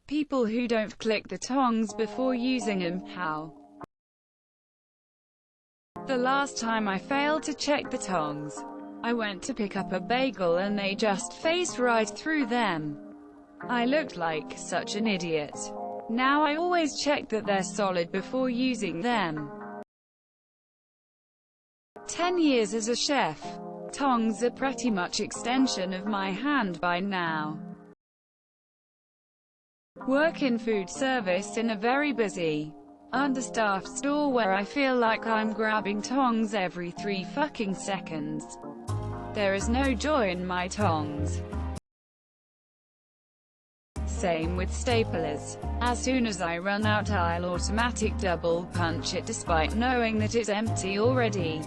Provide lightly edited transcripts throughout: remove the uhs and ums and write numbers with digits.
People who don't click the tongs before using them. How? The last time I failed to check the tongs, I went to pick up a bagel and they just phased right through them. I looked like such an idiot. Now I always check that they're solid before using them. 10 years as a chef. Tongs are pretty much extension of my hand by now. Work in food service in a very busy, understaffed store where I feel like I'm grabbing tongs every 3 fucking seconds. There is no joy in my tongs. Same with staplers. As soon as I run out I'll automatic double punch it despite knowing that it's empty already.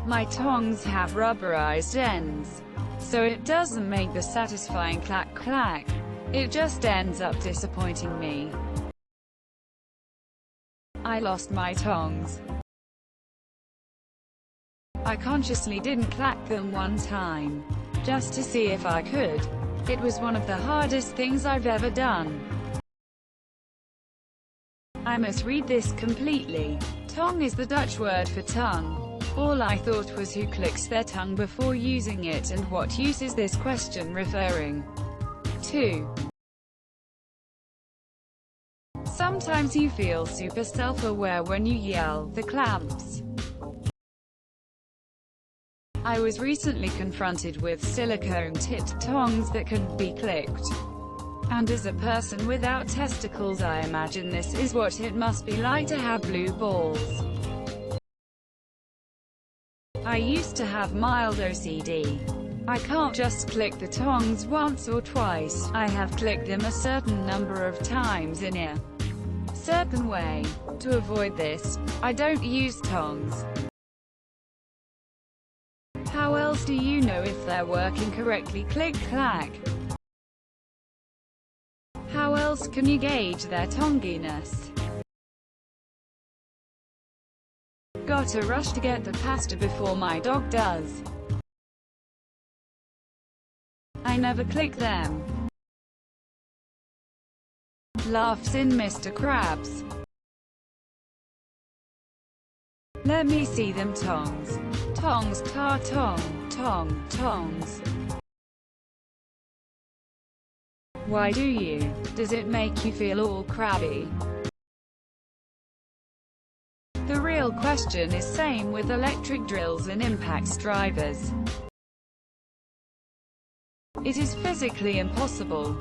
My tongs have rubberized ends, so it doesn't make the satisfying clack-clack. It just ends up disappointing me. I lost my tongs. I consciously didn't clack them one time, just to see if I could. It was one of the hardest things I've ever done. I misread this completely. Tong is the Dutch word for tongue. All I thought was who clicks their tongue before using it and what use is this question referring to? Sometimes you feel super self-aware when you yell, "the clamps." I was recently confronted with silicone-tipped tongs that couldn't be clicked. And as a person without testicles I imagine this is what it must be like to have blue balls. I used to have mild OCD. I can't just click the tongs once or twice, I have clicked them a certain number of times in a certain way. To avoid this, I don't use tongs. How else do you know if they're working correctly? Click-clack. How else can you gauge their tonginess? Gotta rush to get the pasta before my dog does. I never click them. Laughs in Mr. Krabs. Let me see them tongs. Tongs, tongs. Why do you? Does it make you feel all crabby? The real question is same with electric drills and impacts drivers. It is physically impossible.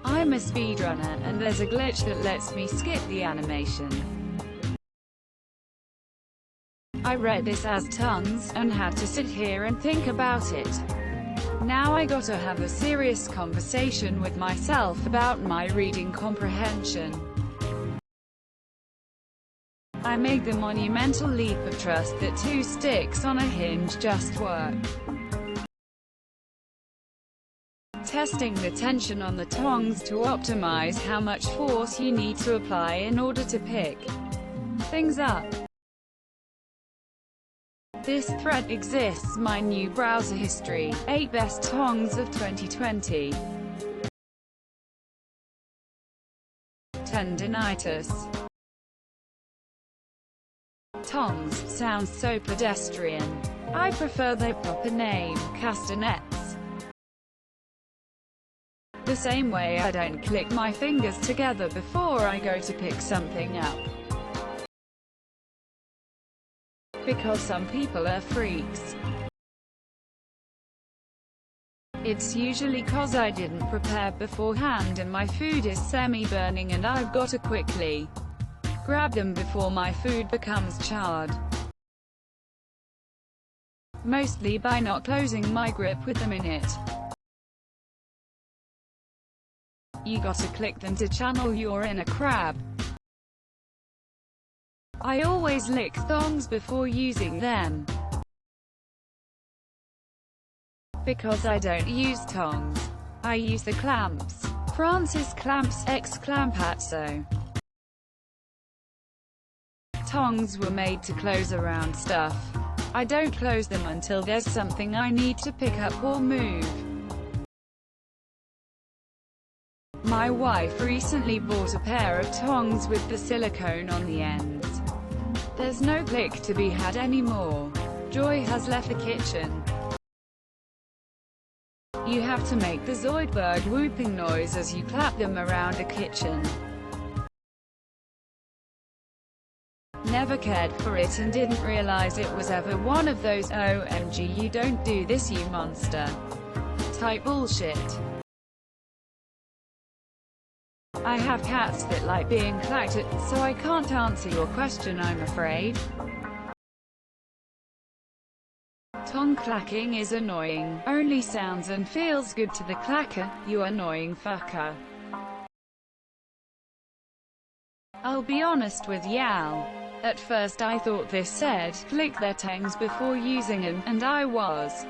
I'm a speedrunner, and there's a glitch that lets me skip the animation. I read this as tongues, and had to sit here and think about it. Now I gotta have a serious conversation with myself about my reading comprehension. I made the monumental leap of trust that 2 sticks on a hinge just work. Testing the tension on the tongs to optimize how much force you need to apply in order to pick things up. This thread exists. My new browser history, 8 best tongs of 2020. Tendinitis. Tongs sounds so pedestrian. I prefer their proper name, castanets. The same way I don't click my fingers together before I go to pick something up. Because some people are freaks. It's usually cause I didn't prepare beforehand and my food is semi-burning and I've got to quickly grab them before my food becomes charred. Mostly by not closing my grip with them in it. You gotta click them to channel your inner crab. I always lick thongs before using them. Because I don't use tongs. I use the clamps. Francis Clamps ex Clampazzo. Tongs were made to close around stuff. I don't close them until there's something I need to pick up or move. My wife recently bought a pair of tongs with the silicone on the ends. There's no click to be had anymore. Joy has left the kitchen. You have to make the Zoidberg whooping noise as you clap them around the kitchen. Never cared for it and didn't realize it was ever one of those "OMG you don't do this you monster" type bullshit. I have cats that like being clacked at, so I can't answer your question, I'm afraid. Tong clacking is annoying, only sounds and feels good to the clacker, you annoying fucker. I'll be honest with y'all. At first I thought this said, click their tongs before using them, and I was,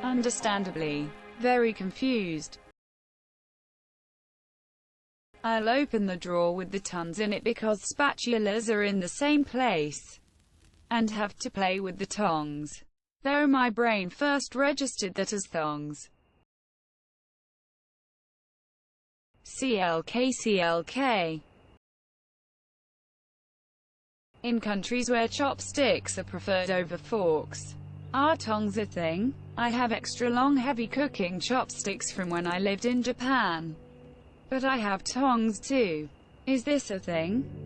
understandably, very confused. I'll open the drawer with the tons in it because spatulas are in the same place, and have to play with the tongs. Though my brain first registered that as thongs. CLK. In countries where chopsticks are preferred over forks, are tongs a thing? I have extra long heavy cooking chopsticks from when I lived in Japan. But I have tongs too. Is this a thing?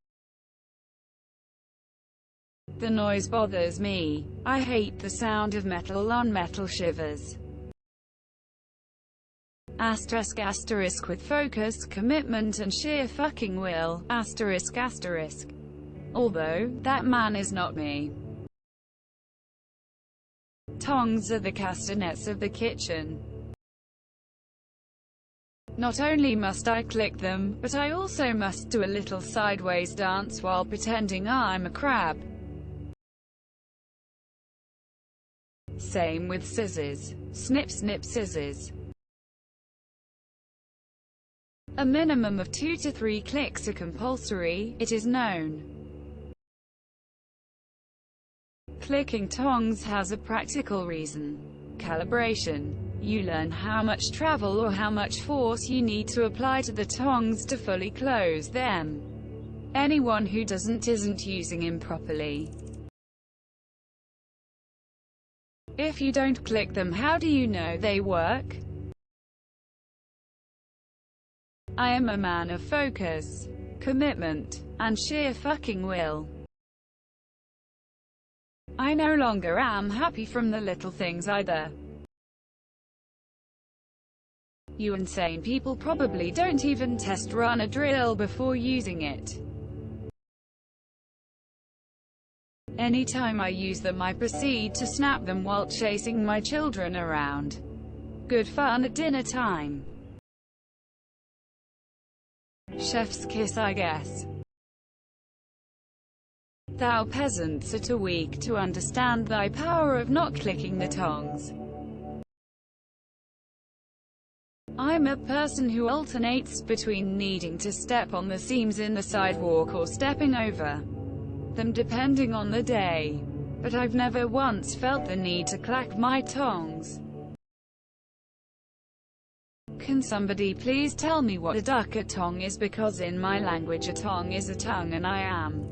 The noise bothers me. I hate the sound of metal on metal shivers. Asterisk asterisk with focus, commitment and sheer fucking will, asterisk asterisk. Although, that man is not me. Tongs are the castanets of the kitchen. Not only must I click them, but I also must do a little sideways dance while pretending I'm a crab. Same with scissors. Snip snip scissors. A minimum of 2 to 3 clicks are compulsory, it is known. Clicking tongs has a practical reason. Calibration. You learn how much travel or how much force you need to apply to the tongs to fully close them. Anyone who doesn't isn't using them properly. If you don't click them, how do you know they work? I am a man of focus, commitment, and sheer fucking will. I no longer am happy from the little things either. You insane people probably don't even test run a drill before using it. Anytime I use them I proceed to snap them while chasing my children around. Good fun at dinner time. Chef's kiss I guess. Thou peasants are too weak to understand thy power of not clicking the tongs. I'm a person who alternates between needing to step on the seams in the sidewalk or stepping over them depending on the day. But I've never once felt the need to clack my tongs. Can somebody please tell me what a duck tong is, because in my language a tong is a tongue and I am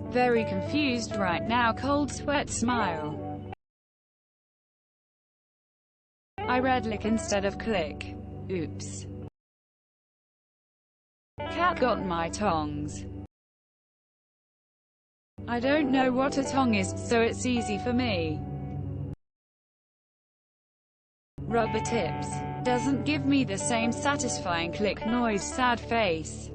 very confused right now. Cold sweat smile. I read lick instead of click. Oops. Cat got my tongs. I don't know what a tong is, so it's easy for me. Rubber tips. Doesn't give me the same satisfying click noise. Sad face.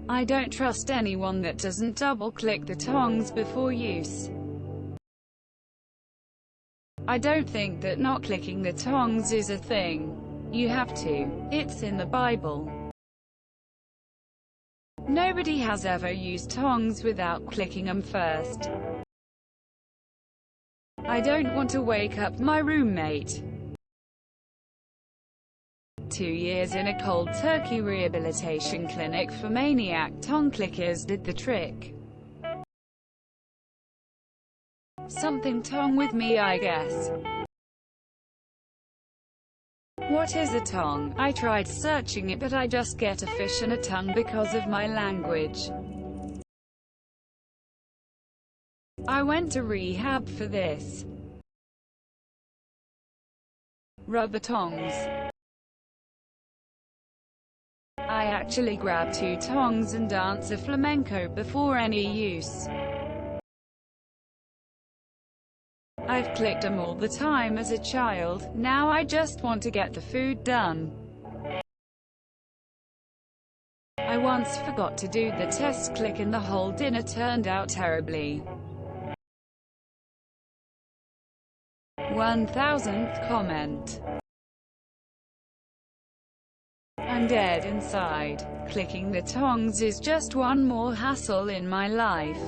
I don't trust anyone that doesn't double-click the tongs before use. I don't think that not clicking the tongs is a thing. You have to. It's in the Bible. Nobody has ever used tongs without clicking them first. I don't want to wake up my roommate. 2 years in a cold turkey rehabilitation clinic for maniac tong clickers did the trick. Something tong with me I guess. What is a tong? I tried searching it but I just get a fish and a tongue because of my language. I went to rehab for this. Rubber tongs. I actually grab 2 tongs and dance a flamenco before any use. I've clicked them all the time as a child, now I just want to get the food done. I once forgot to do the test click and the whole dinner turned out terribly. 1000th comment. I'm dead inside. Clicking the tongs is just one more hassle in my life.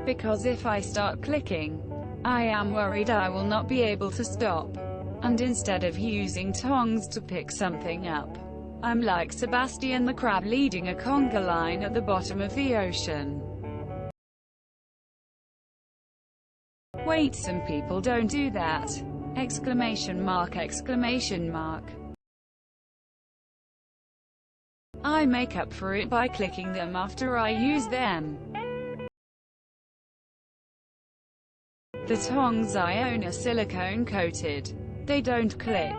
Because if I start clicking, I am worried I will not be able to stop. And instead of using tongs to pick something up, I'm like Sebastian the crab leading a conga line at the bottom of the ocean. Wait, some people don't do that! Exclamation mark, exclamation mark. I make up for it by clicking them after I use them. The tongs I own are silicone coated. They don't click.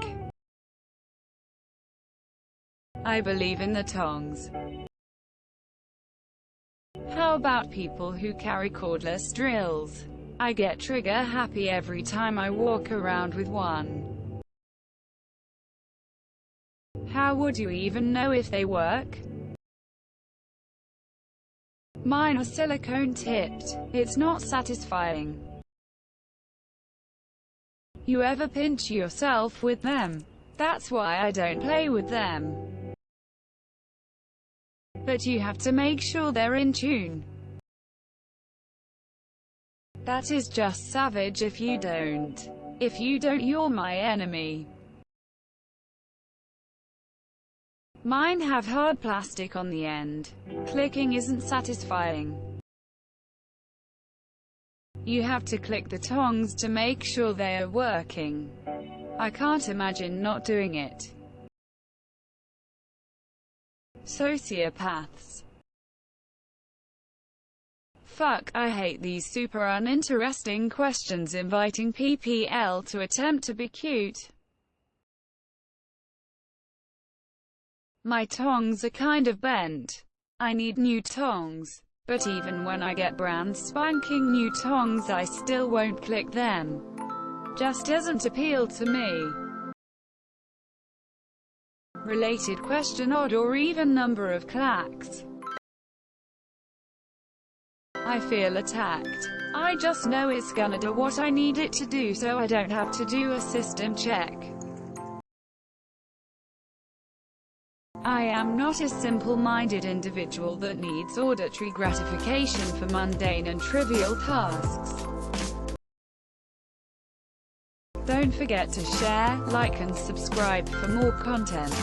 I believe in the tongs. How about people who carry cordless drills? I get trigger happy every time I walk around with one. How would you even know if they work? Mine are silicone tipped. It's not satisfying. You ever pinch yourself with them? That's why I don't play with them. But you have to make sure they're in tune. That is just savage if you don't. If you don't, you're my enemy. Mine have hard plastic on the end. Clicking isn't satisfying. You have to click the tongs to make sure they are working. I can't imagine not doing it. Sociopaths. Fuck, I hate these super uninteresting questions inviting PPL to attempt to be cute. My tongs are kind of bent. I need new tongs. But even when I get brand spanking new tongs I still won't click them. Just doesn't appeal to me. Related question: odd or even number of clacks? I feel attacked. I just know it's gonna do what I need it to do so I don't have to do a system check. I am not a simple-minded individual that needs auditory gratification for mundane and trivial tasks. Don't forget to share, like and subscribe for more content.